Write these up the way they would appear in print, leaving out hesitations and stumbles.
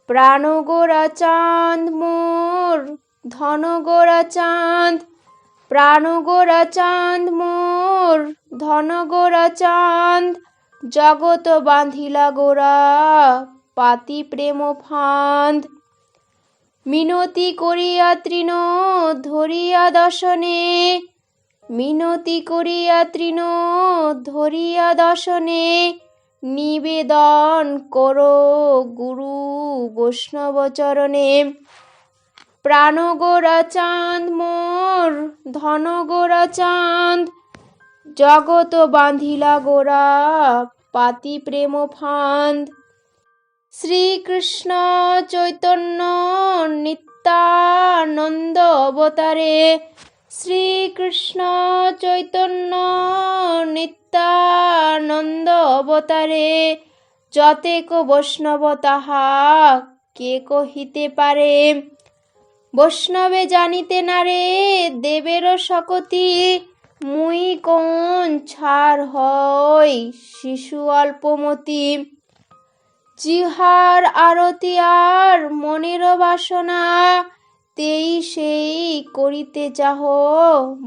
প্রাণ গোরা চাঁদ মোর ধন গোরা চাঁদ, প্রাণ গোরা চাঁদ মোর ধন গোরা চাঁদ, জগত বাঁধিলা গোরা পাতি প্রেম ফাঁদ। মিনতি করিয়া তৃণ ধরিয়া দশনে, মিনতি করিয়া তৃণ ধরিয়া দশনে, নিবেদন করো গুরু বৈষ্ণব চরণে। প্রাণ গোরা চাঁদ মোর ধন গোরা চাঁদ, জগত বাঁধিলা গোরা পাতি প্রেম ফাঁদ। শ্রীকৃষ্ণ চৈতন্য নিত্যানন্দ অবতারে, শ্রীকৃষ্ণ চৈতন্য নিত্যানন্দ অবতারে, যতেক বৈষ্ণব তাহা কে কহিতে পারে। বৈষ্ণবে জানিতে না রে দেবের শকতি, মুই কোন ছাড় হই শিশু অল্পমতি। জিহার আরতি আর মনের বাসনা, তেই সেই করিতে চাহ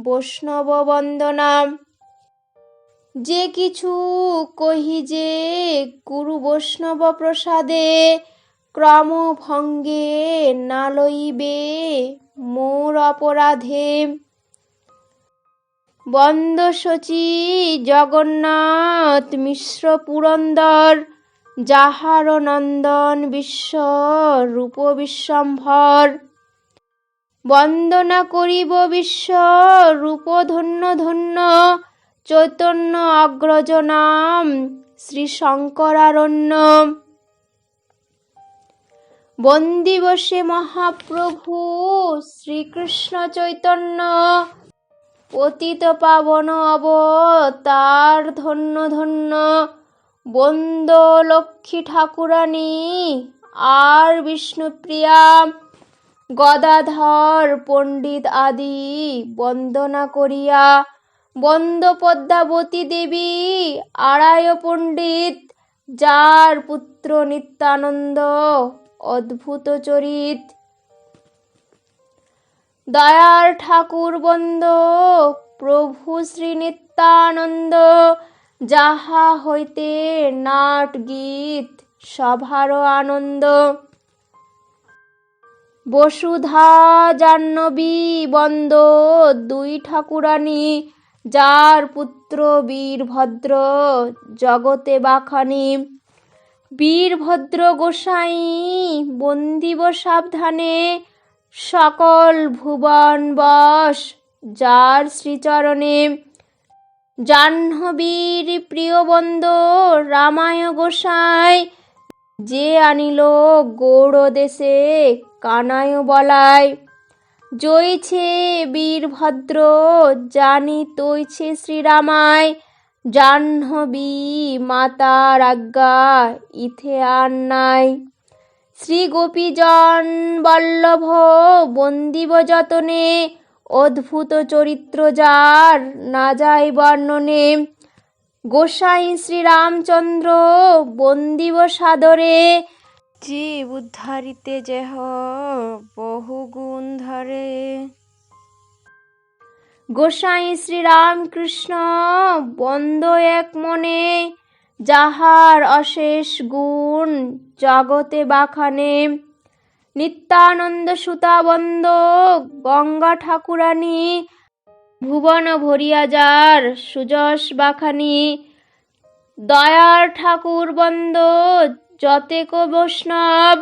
বৈষ্ণব বন্দনা। যে কিছু কহি যে গুরু বৈষ্ণব প্রসাদে, ক্রম ভঙ্গে না লইবে মোর অপরাধে। বন্দ শচী জগন্নাথ মিশ্র পুরন্দর, যাহার নন্দন বিশ্ব রূপ বিশ্বম্ভর। বন্দনা করিব বিশ্ব রূপ ধন্য ধন্য, চৈতন্য অগ্রজ নাম শ্রী শঙ্করারণ্য। বন্দিব সে মহাপ্রভু শ্রীকৃষ্ণ চৈতন্য, পতিত পাবন অবতার ধন্য ধন্য। বন্দ লক্ষ্মী ঠাকুরানী আর বিষ্ণুপ্রিয়া, গদাধর পণ্ডিত আদি বন্দনা করিয়া। বন্দ পদ্মাবতী দেবী আড়ায় পণ্ডিত, যার পুত্র নিত্যানন্দ অদ্ভুত চরিত। দয়ার ঠাকুর বন্দ প্রভু শ্রী নিত্যানন্দ, যাহা হইতে নাট গীত সভার আনন্দ। বসুধা জাহ্নবী বন্দ দুই ঠাকুরানী, যার পুত্র বীরভদ্র জগতে বাখানি। বীরভদ্র গোসাই বন্দিব সাবধানে, সকল ভুবন বশ যার শ্রীচরণে। জাহ্নবীর প্রিয় বন্দ রামায় গোসাই, যে আনিল গৌড় দেশে কানায় বলায়। জয়ছে বীরভদ্র জানি তৈছে শ্রীরামায়, জাহ্নবী মাতার আজ্ঞা ইথে আর নাই। শ্রী গোপীজন বল্লভ বন্দিব যতনে, অদ্ভুত চরিত্র যার না যায় বর্ণনে। গোসাই শ্রীরামচন্দ্র বন্দিব সাদরে, জীব উদ্ধারিতে যেহ বহু গুণ ধরে। গোসাই শ্রীরামকৃষ্ণ বন্দ এক মনে, যাহার অশেষ গুণ জগতে বাখানে। নিত্যানন্দ সুতা বন্দ গঙ্গা ঠাকুরানী, ভুবন ভরিয়া যার সুযশ বাখানি। দয়ার ঠাকুর বন্দ যতেক বৈষ্ণব,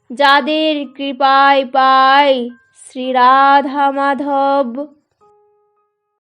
যাদের কৃপায় পায় শ্রী রাধা মাধব।